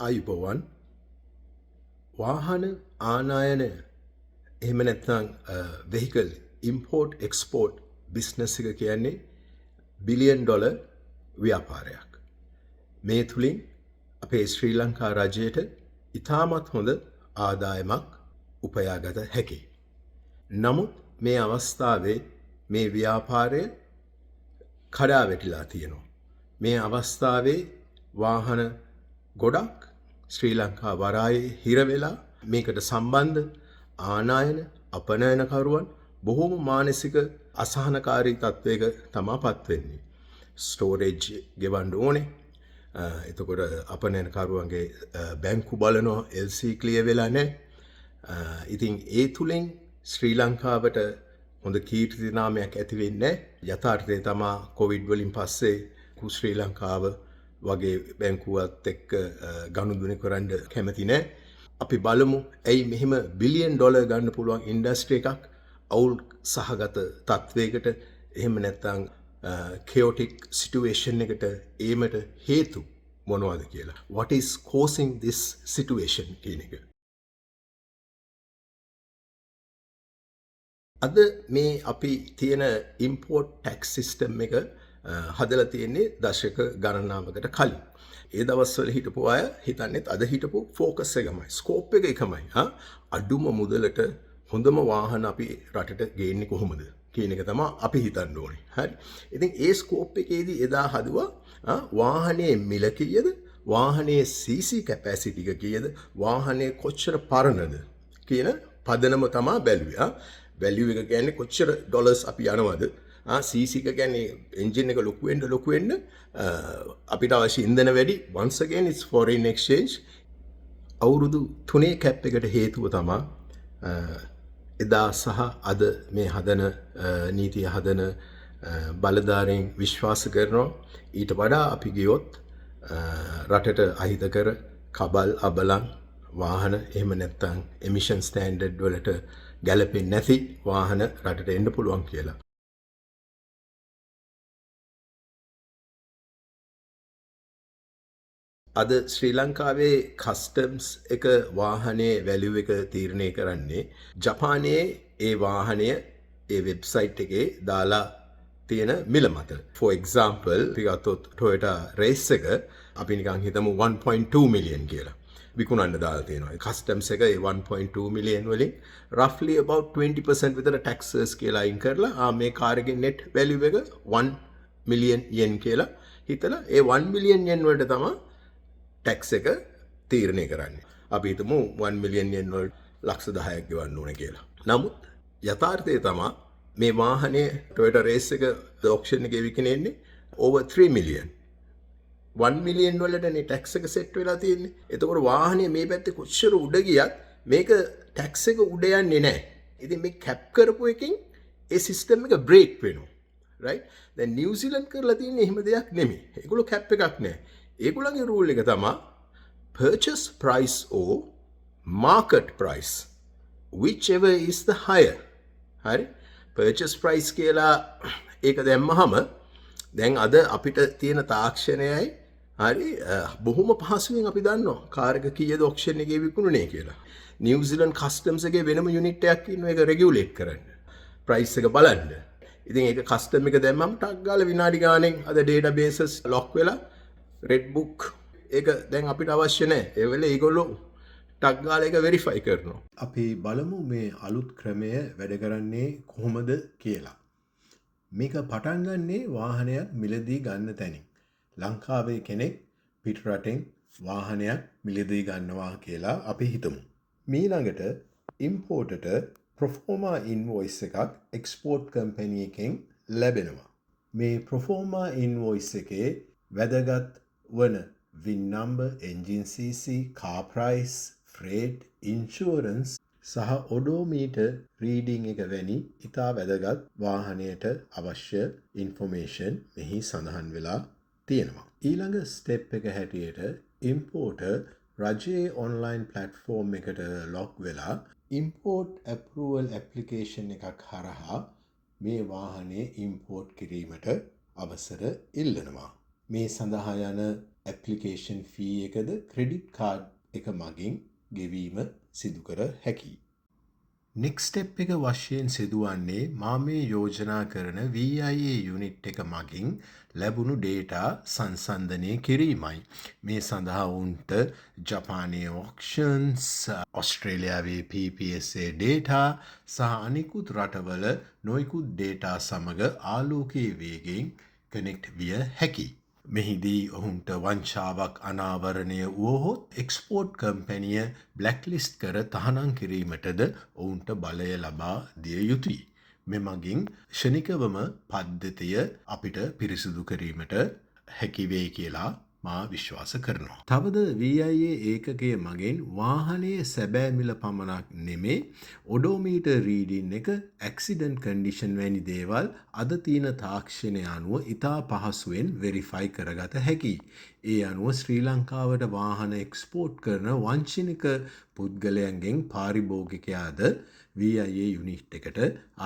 ආයුබෝවන් වාහන ආනයන එහෙම නැත්නම් vehicle import export business එක කියන්නේ බිලියන් ඩොලර් ව්‍යාපාරයක්. මේ තුලින් අපේ ශ්‍රී ලංකා රජයට ඉතාමත් හොඳ ආදායමක් උපයාගත හැකියි. නමුත් මේ අවස්ථාවේ මේ ව්‍යාපාරය කඩා වැටිලා තියෙනවා. මේ අවස්ථාවේ වාහන ගොඩක් ශ්‍රී ලංකා වරායේ හිර වෙලා මේකට සම්බන්ධ ආනයන අපනයනකරුවන් බොහෝම මානසික අසහනකාරී තත්වයක තමා පත් වෙන්නේ. ස්ටෝරේජ් ගෙවන්න ඕනේ. එතකොට අපනයනකරුවන්ගේ බැංකු බලනවා LC ක්ලියර් වෙලා නැහැ. ඉතින් ඒ තුලින් ශ්‍රී ලංකාවට හොඳ කීර්ති නාමයක් ඇති වෙන්නේ නැහැ. යථාර්ථය තමා කොවිඩ් වලින් පස්සේ ශ්‍රී ලංකාව වගේ බැංකුවත් එක්ක ගනුදෙනු කරන්න කැමති නැහැ. අපි බලමු ඇයි මෙහෙම බිලියන් ඩොලර් ගන්න පුළුවන් ඉන්ඩස්ට්‍රි එකක් අවුල් සහගත තත්වයකට එහෙම නැත්නම් chaotic situation එකට ඒමට හේතු මොනවද කියලා. What is causing this situation කියන එක. අද මේ අපි තියෙන import tax system එක හදලා තියෙන්නේ දශක ගණනාවකට කලින්. ඒ දවස්වල හිටපු අය හිතන්නේත් අද හිටපු ෆෝකස් එකමයි. ස්කෝප් එක එකමයි. අඩුම මුදලට හොඳම වාහන අපි රටට ගේන්නේ කොහොමද කියන එක තමයි අපි හිතන්න ඕනේ. හරි. ඉතින් ඒ ස්කෝප් එකේදී එදා හදුවා වාහනේ මිල කීයද? වාහනේ CC කැපැසිටි එක කීයද? වාහනේ කොච්චර පරණද කියන පදනම තමයි බැලුවේ. වැලියු එක කියන්නේ කොච්චර ඩොලර්ස් අපි යනවද? CC එක කියන්නේ එන්ජින් එක ලොකු වෙන්න අපිට අවශ්‍ය ඉන්ධන වැඩි. once again it's foreign exchange. අවුරුදු 3 කැප් එකට හේතුව තමයි එදා සහ අද මේ හදන නීතිය හදන බලධාරීන් විශ්වාස කරනවා ඊට වඩා අපි ගියොත් රටට අහිතකර කබල් අබලන් වාහන එහෙම නැත්නම් එමිෂන් ස්ටෑන්ඩඩ් වලට ගැලපෙන්නේ නැති වාහන රටට එන්න පුළුවන් කියලා. අද ශ්‍රී ලංකාවේ කස්ටම්ස් එක වාහනේ වැලියු එක තීරණය කරන්නේ ජපානයේ ඒ වාහනය ඒ වෙබ්සයිට් එකේ දාලා තියෙන මිල මත. For example, අපි ගත්තොත් Toyota Race එක අපි නිකන් හිතමු 1.2 million කියලා. විකුණන්න දාලා තියෙනවා. කස්ටම්ස් එක ඒ 1.2 million වලින් roughly about 20% විතර taxes කියලා අයින් කරලා මේ කාර් එකේ net value එක 1 million yen කියලා හිතලා ඒ 1 million yen වලට තමයි ටැක්ස් එක තීරණය කරන්නේ. අපි හිතමු 1 මිලියන් yen වල ලක්ෂ 10ක් ගෙවන්න ඕනේ කියලා. නමුත් යථාර්ථය තමයි මේ වාහනේ Toyota Race එක auction එකේ විකිනෙන්නේ over 3 million. 1 මිලියන් වලටනේ ටැක්ස් එක සෙට් වෙලා තියෙන්නේ. එතකොට වාහනේ මේ පැත්තේ කොච්චර උඩ ගියත් මේක ටැක්ස් එක උඩ යන්නේ නැහැ. ඉතින් මේ කැප් කරපු එකෙන් ඒ සිස්ටම් එක බ්‍රේක් වෙනවා. right? දැන් නිව්සීලන්ත කරලා තියෙන්නේ එහෙම දෙයක් නෙමෙයි. ඒගොල්ලෝ කැප් එකක් නැහැ. ඒගොල්ලන්ගේ රූල් එක තමයි purchase price or market price whichever is the higher. හරි? purchase price කියලා ඒක දැම්මහම දැන් අද අපිට තියෙන තාක්ෂණයයි හරි බොහොම පහසුවෙන් අපි දන්නවා කාර් එක කීයද ඔක්ෂන් එකේ විකුණුනේ කියලා. නිව්සීලන්ත කස්ටම්ස් එකේ වෙනම යුනිට් එකක් ඉන්නවා ඒක රෙගියුලේට් කරන්න. ප්‍රයිස් එක බලන්න. ඉතින් ඒක කස්ටම් එක දැම්මම ටක් ගාලා විනාඩි ගානෙන් අද ඩේටාබේසස් ලොක් වෙලා රෙඩ් බුක් ඒක දැන් අපිට අවශ්‍ය නැහැ. ඒ වෙලේ ඒගොල්ලෝ ටක් ගාලා ඒක වෙරිෆයි කරනවා. අපි බලමු මේ අලුත් ක්‍රමය වැඩ කරන්නේ කොහොමද කියලා. මේක පටන් ගන්නේ වාහනයක් මිලදී ගන්න තැනින්. ලංකාවේ කෙනෙක් පිට රටෙන් වාහනයක් මිලදී ගන්නවා කියලා අපි හිතමු. ඊළඟට ඉම්පෝර්ටර්ට ප්‍රොෆෝමා ඉන්වොයිස් එකක් එක්ස්පෝර්ට් කම්පැනි එකෙන් ලැබෙනවා. මේ ප්‍රොෆෝමා ඉන්වොයිස් එකේ වැදගත් වන VIN number, engine CC, car price, freight, insurance සහ odometer reading එක වැනි ඉතා වැදගත් වාහනයට අවශ්‍ය information මෙහි සඳහන් වෙලා තියෙනවා. ඊළඟ ස්ටෙප් එක හැටියට importer රජයේ online platform එකට log වෙලා import approval application එකක් හරහා මේ වාහනේ import කිරීමට අවසර ඉල්ලනවා. මේ සඳහා යන ඇප්ලිකේෂන් ෆී එකද ක්‍රෙඩිට් කාඩ් එක මගින් ගෙවීම සිදු කර හැකියි. නෙක්ස්ට් ස්ටෙප් එක වශයෙන් සිදුවන්නේ මා මේ යෝජනා කරන VIA යුනිට් එක මගින් ලැබුණු ඩේටා සංසන්දනය කිරීමයි. මේ සඳහා උන්ට ජපානයේ ඔක්ෂන්ස්, ඔස්ට්‍රේලියාවේ PPSA ඩේටා සහ අනිකුත් රටවල නොයෙකුත් ඩේටා සමග ආලෝකයේ වේගයෙන් කනෙක්ට් විය හැකියි. මෙහිදී ඔවුන්ට වංචාවක් අනාවරණය වුවහොත් එක්ස්පෝර්ට් කම්පැනිය බ්ලැක්ලිස්ට් කර තහනම් කිරීමටද ඔවුන්ට බලය ලබා දිය යුතුයි. මෙමගින් ක්ෂණිකවම පද්ධතිය අපිට පිරිසිදු කිරීමට හැකිවේ කියලා මා විශ්වාස කරනවා. තවද VIA ඒකකය මගින් වාහනයේ සැබෑ මිල පමණක් නෙමේ ඔඩෝමීටර් රීඩින් එක ඇක්සිඩන්ට් කන්ඩිෂන් වැනි දේවල් අද තියෙන තාක්ෂණය අනුව ඉතා පහසුවෙන් වෙරිෆයි කරගත හැකියි. ඒ අනුව ශ්‍රී ලංකාවට වාහන එක්ස්පෝර්ට් කරන වංචනික පුද්ගලයන්ගෙන් පාරිභෝගිකයාද VIA යුනිට් එකට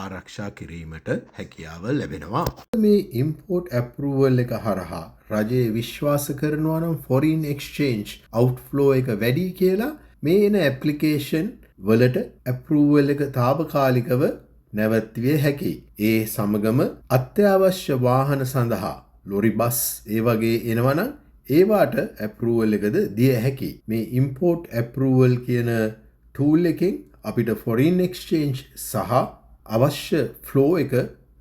ආරක්ෂා කිරීමට හැකියාව ලැබෙනවා. මේ ඉම්පෝර්ට් ඇප්රූවල් එක හරහා රජයේ විශ්වාස කරනවා නම් ෆොරින් එක්ස්චේන්ජ් අවුට්ෆ්ලෝ එක වැඩි කියලා මේ එන ඇප්ලිකේෂන් වලට ඇප්රූවල් එක తాවකාලිකව නැවැත්විය හැකියි. ඒ සමගම අත්‍යවශ්‍ය වාහන සඳහා ලොරි බස් ඒ වගේ එනවනම් ඒවාට ඇප්රූවල් එකද දිය හැකියි. මේ ඉම්පෝර්ට් ඇප්රූවල් කියන ටූල් එකෙන් අපිට ෆොරින් එක්ස්චේන්ජ් සහ අවශ්‍ය ෆ්ලෝ එක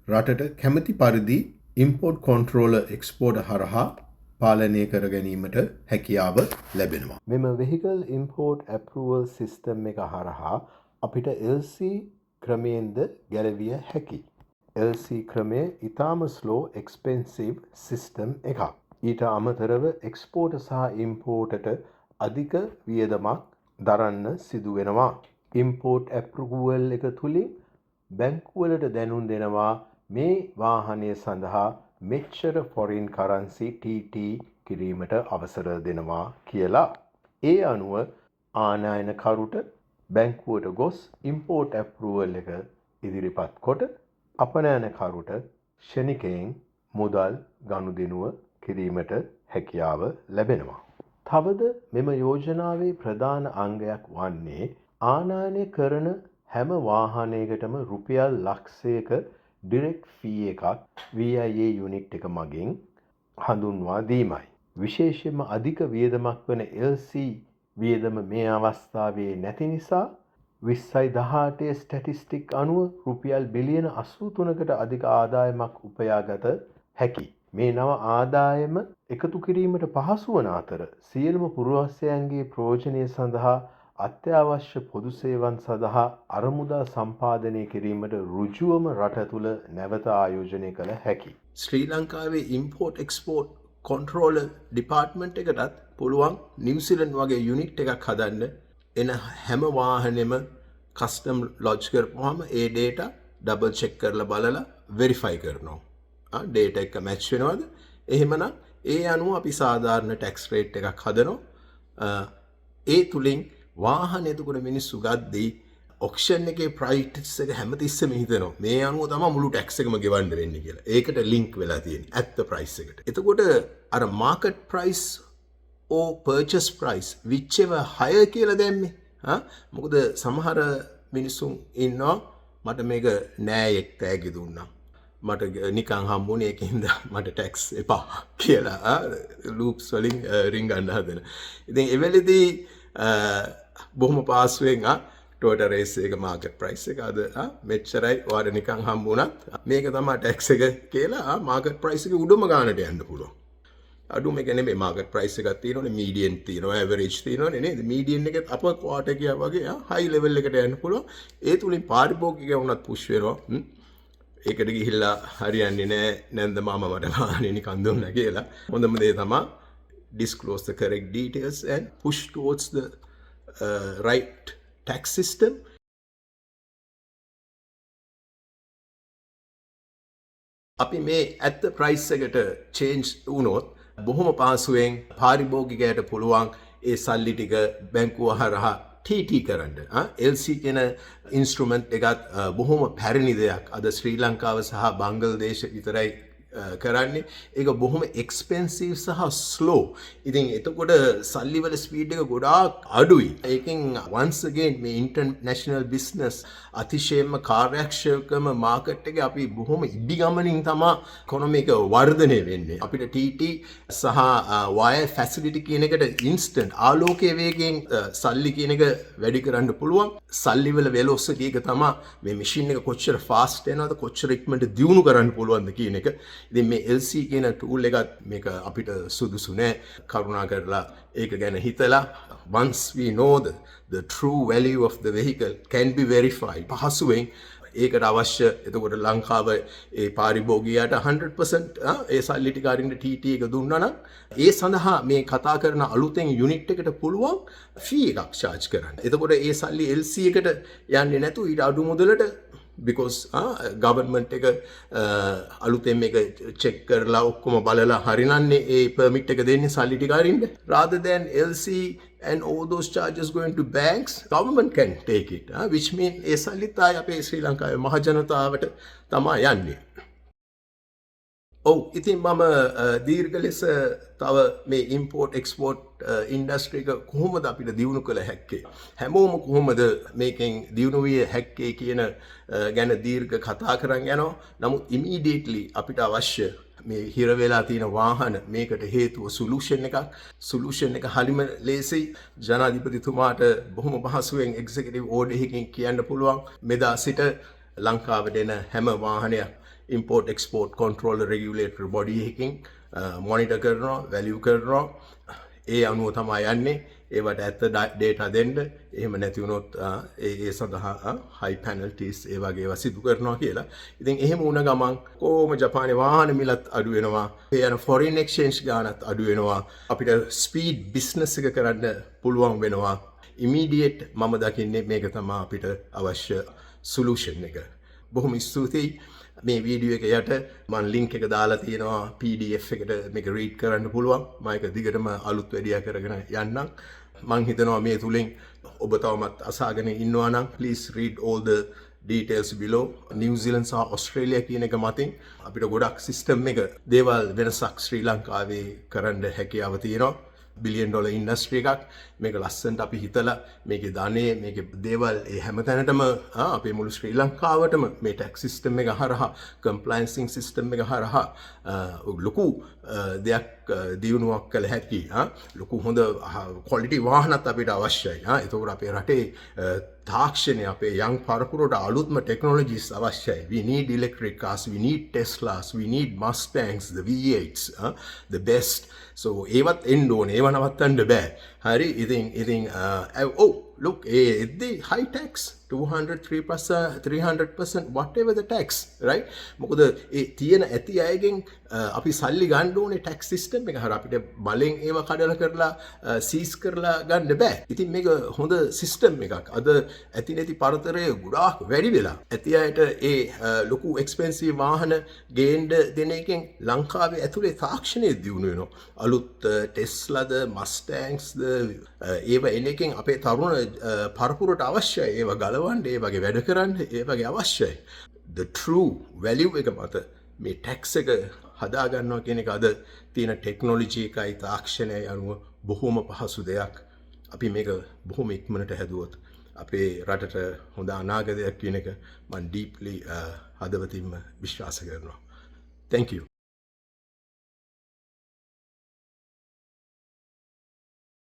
රටට කැමති පරිදි ඉම්පෝර්ට් කොන්ට්‍රෝලර් එක්ස්පෝර්ට් හරහා පාලනය කර ගැනීමට හැකියාව ලැබෙනවා. මෙම වෙහිකල් ඉම්පෝර්ට් ඇප්රූවල් සිස්ටම් එක හරහා අපිට LC ක්‍රමයෙන්ද ගැලවිය හැකියි. LC ක්‍රමය ඉතාම ස්ලෝ එක්ස්පෙන්සිව් සිස්ටම් එකක්. ඊට අමතරව එක්ස්පෝර්ට් සහ ඉම්පෝර්ටට අධික වියදමක් දරන්න සිදු වෙනවා. ඉම්පෝර්ට් ඇප්රූවල් එක තුලින් බැංකුවලට දැනුම් දෙනවා මේ වාහනය සඳහා මෙච්චර ෆොරින් කරන්සි TT කිරීමට අවසර දෙනවා කියලා. ඒ අනුව ආනයනකරුට බැංකුවට ගොස් ඉම්පෝර්ට් ඇප්රූවල් එක ඉදිරිපත් කොට අපනයනකරුට ක්ෂණිකයෙන් මුදල් ගනුදෙනුව කිරීමට හැකියාව ලැබෙනවා. තවද මෙම යෝජනාවේ ප්‍රධාන අංගයක් වන්නේ ආනයනය කරන හැම වාහනයකටම රුපියල් ලක්ෂයක ඩිරෙක්ට් ෆී එකක් VIA යුනිට් එක මගින් හඳුන්වා දීමයි. විශේෂයෙන්ම අධික වියදමක් වන LC වියදම මේ අවස්ථාවේ නැති නිසා 2018 ස්ටැටිස්ටික් අනුව රුපියල් බිලියන 83කට අධික ආදායමක් උපයාගත හැකියි. මේ නව ආදායම එකතු කිරීමට පහසු වන අතර සියලුම පුරවැසියන්ගේ ප්‍රයෝජනය සඳහා අත්‍යවශ්‍ය පොදු සේවන් සඳහා අරමුදල් සම්පාදනය කිරීමට ඍජුවම රට තුළ නැවත ආයෝජනය කළ හැකියි. ශ්‍රී ලංකාවේ ඉම්පෝර්ට් එක්ස්පෝර්ට් කොන්ට්‍රෝලර් ඩිපාර්ට්මන්ට් එකටත් පුළුවන් නිව්සීලන්ඩ් වගේ යුනිට් එකක් හදන්න එන හැම වාහනෙම කස්ටම් ලොජ් කරපුවාම ඒ ඩේටා ඩබල් චෙක් කරලා බලලා වෙරිෆයි කරනවා. ඩේටා එක මැච් වෙනවද? එහෙමනම් ඒ අනුව අපි සාධාරණ ටැක්ස් රේට් එකක් හදනවා. ඒ තුලින් වාහන එතකොට මිනිස්සු ගද්දී ඔක්ෂන් එකේ ප්‍රයිස් එක හැමතිස්සෙම හිතනවා මේ අනුව තමයි මුළු ටැක්ස් එකම ගෙවන්න වෙන්නේ කියලා. ඒකට ලින්ක් වෙලා තියෙන්නේ ඇත්ත ප්‍රයිස් එකට. එතකොට අර market price or purchase price whichever higher කියලා දැම්මේ. මොකද සමහර මිනිස්සුන් ඉන්නවා මට මේක නෑයෙක් තෑගි දුන්නා. මට නිකන් හම්බුනේ ඒකින්ද මට ටැක්ස් එපා කියලා ලූප්ස් වලින් රින් ගන්න හදන. ඉතින් එවෙලෙදී බොහොම පාස්වෙන් ටෝටල් රේස් එක මාකට් ප්‍රයිස් එක අද මෙච්චරයි ඔයාලට නිකන් හම්බුණත් මේක තමයි ටැක්ස් එක කියලා මාකට් ප්‍රයිස් එක උඩම ගානට යන්න පුළුවන්. අඩුම එක නෙමෙයි මාකට් ප්‍රයිස් එකක් තියෙනවනේ මීඩියන් තියෙනවා ඇවරේජ් තියෙනවනේ නේද? මීඩියන් එකත් අප ක්වාටර් කියා වගේ හයි ලෙවල් එකට යන්න පුළුවන්. ඒ තුලින් පාරිභෝගිකයෝ වුණත් පුෂ් වෙනවා. ඒකට ගිහිල්ලා හරියන්නේ නැහැ නැන්ද මාමා මට වාහනේ නිකන් දුන්නා කියලා. හොඳම දේ තමයි disclose the correct details and push towards the right tax system. අපි මේ ඇත්ත ප්‍රයිස් එකට චේන්ජ් වුණොත් බොහොම පහසුවෙන් පාරිභෝගිකයට පුළුවන් ඒ සල්ලි ටික බැංකුව හරහා TT කරන්න. LC කියන ඉන්ස්ට්‍රුමන්ට් එකත් බොහොම පැරණි දෙයක්. අද ශ්‍රී ලංකාව සහ බංග්ලාදේශ විතරයි කරන්නේ ඒක බොහොම එක්ස්පෙන්සිව් සහ ස්ලෝ. ඉතින් එතකොට සල්ලිවල ස්පීඩ් එක ගොඩාක් අඩුයි. ඒකෙන් once again මේ ඉන්ටර්නැෂනල් බිස්නස් අතිශයින්ම කාර්යක්ෂමකම මාකට් එකේ අපි බොහොම ඉදි ගමනින් තමයි ඉකොනොමි එක වර්ධනය වෙන්නේ. අපිට TT සහ wire facility කියන එකට instant ආලෝකයේ වේගයෙන් සල්ලි කියන එක වැඩි කරන්න පුළුවන්. සල්ලි වල velocity එක තමයි මේ machine එක කොච්චර fast වෙනවද කොච්චර ඉක්මනට දියුණු කරන්න පුළුවන්ද කියන එක. ඉතින් මේ LC කියන tool එකත් මේක අපිට සුදුසු නෑ. කරුණා කරලා ඒක ගැන හිතලා once we know the true value of the vehicle can be verified පහසුවෙන් ඒකට අවශ්‍ය එතකොට ලංකාව ඒ පාරිභෝගිකයාට 100% ඒ සල්ලි ටික අරින්න TT එක දුන්නා නම් ඒ සඳහා මේ කතා කරන අලුතෙන් යුනිට් එකට පුළුවන් ෆී එකක් charge කරන්න. එතකොට ඒ සල්ලි LC එකට යන්නේ නැතුව ඊට අඩු මුදලට because government එක අලුතෙන් මේක check කරලා ඔක්කොම බලලා හරිනන්නේ ඒ permit එක දෙන්නේ සල්ලි ටික අරින්න. Rather than LC and all those charges going to banks, government can take it, which mean ඒ සල්ලිත් ආය අපේ ශ්‍රී ලංකාවේ මහ ජනතාවට තමයි යන්නේ. ඔව් ඉතින් මම දීර්ඝ ලෙස තව මේ ඉම්පෝර්ට් එක්ස්පෝර්ට් ඉන්ඩස්ට්‍රි එක කොහොමද අපිට දියුණු කළ හැක්කේ හැමෝම කොහොමද මේකෙන් දියුණු විය හැක්කේ කියන ගැන දීර්ඝ කතා කරන් යනවා. නමුත් ඉමීඩියට්ලි අපිට අවශ්‍ය මේ හිර වෙලා තියෙන වාහන මේකට හේතුව සොලියුෂන් එක හරිම ලේසි. ජනාධිපතිතුමාට බොහොම පහසුවෙන් එක්සිකියුටිව් ඕඩර් එකකින් කියන්න පුළුවන් මෙදා සිට ලංකාවට එන හැම වාහනයක් import export control regulatory body එකකින් monitor කරනවා value කරනවා. ඒ අනුව තමයි යන්නේ. ඒවට ඇත්ත data දෙන්න. එහෙම නැති වුණොත් ඒ සඳහා high penalties ඒ වගේ ඒවා සිදු කරනවා කියලා. ඉතින් එහෙම වුණ ගමන් කොහොම ජපානයේ වාහන මිලත් අඩු වෙනවා. ඒ යන foreign exchange ගානත් අඩු වෙනවා. අපිට speed business එක කරන්න පුළුවන් වෙනවා. immediate මම දකින්නේ මේක තමයි අපිට අවශ්‍ය solution එක. බොහොම ස්තුතියි. මේ වීඩියෝ එක යට මම ලින්ක් එක දාලා තියෙනවා PDF එකට මේක රීඩ් කරන්න පුළුවන්. මම ඒක දිගටම අලුත් වැඩියා කරගෙන යන්නම්. මම හිතනවා මේ තුලින් ඔබ තවමත් අසාගෙන ඉන්නවා නම් please read all the details below. New Zealand සහ Australia කියන එක මතින් අපිට ගොඩක් සිස්ටම් එක දේවල් වෙනසක් ශ්‍රී ලංකාවේ කරන්න හැකියාව තියෙනවා. $1 billion ඉන්ඩස්ට්‍රි එකක්. මේක ලස්සනට අපි හිතලා මේකේ ධනෙ මේකේ දේවල් ඒ හැමතැනටම අපේ මුළු ශ්‍රී ලංකාවටම මේ ටැක්ස් සිස්ටම් එක හරහා කම්ප්ලයන්සින් සිස්ටම් එක හරහා ලොකු දෙයක් දියුණුවක් කළ හැකි. ලොකු හොඳ ක්වොලිටි වාහනත් අපිට අවශ්‍යයි. ඒතකොට අපේ රටේ තාක්ෂණය අපේ යං පරපුරට අලුත්ම ටෙක්නොලොජිස් අවශ්‍යයි. We need electric cars, we need Teslas, we need Mustangs, the V8s, the best. So ඒවත් එන්න ඕනේ. ඒව නවත්තන්න බෑ. හරි ඉතින් look the high tax 200-300% whatever the tax, right? මොකද ඒ තියෙන ඇති අයගෙන් අපි සල්ලි ගන්න ඕනේ tax system එක හර අපිට බලෙන් ඒව කඩලා කරලා සීස් කරලා ගන්න බෑ. ඉතින් මේක හොඳ system එකක්. අද ඇති නැති පරතරය ගොඩාක් වැඩි වෙලා. ඇති අයට ඒ ලොකු expensive වාහන ගේන්න දෙන එකෙන් ලංකාවේ ඇතුලේ තාක්ෂණය දියුණු වෙනවා. අලුත් Teslaද Mustangs ඒව එන එකෙන් අපේ තරුණ පරපුරට අවශ්‍යයි. ඒව ගලවන්න ඒ වගේ වැඩ කරන්න ඒ වගේ අවශ්‍යයි. The true value එක මත මේ tax එක හදා ගන්නවා කියන එක අද තියෙන ටෙක්නොලොජි එකයි තාක්ෂණයයි අනුව බොහොම පහසු දෙයක්. අපි මේක බොහොම ඉක්මනට හැදුවොත් අපේ රටට හොඳ අනාගතයක් කියන එක මම deeply හදවතින්ම විශ්වාස කරනවා. Thank you.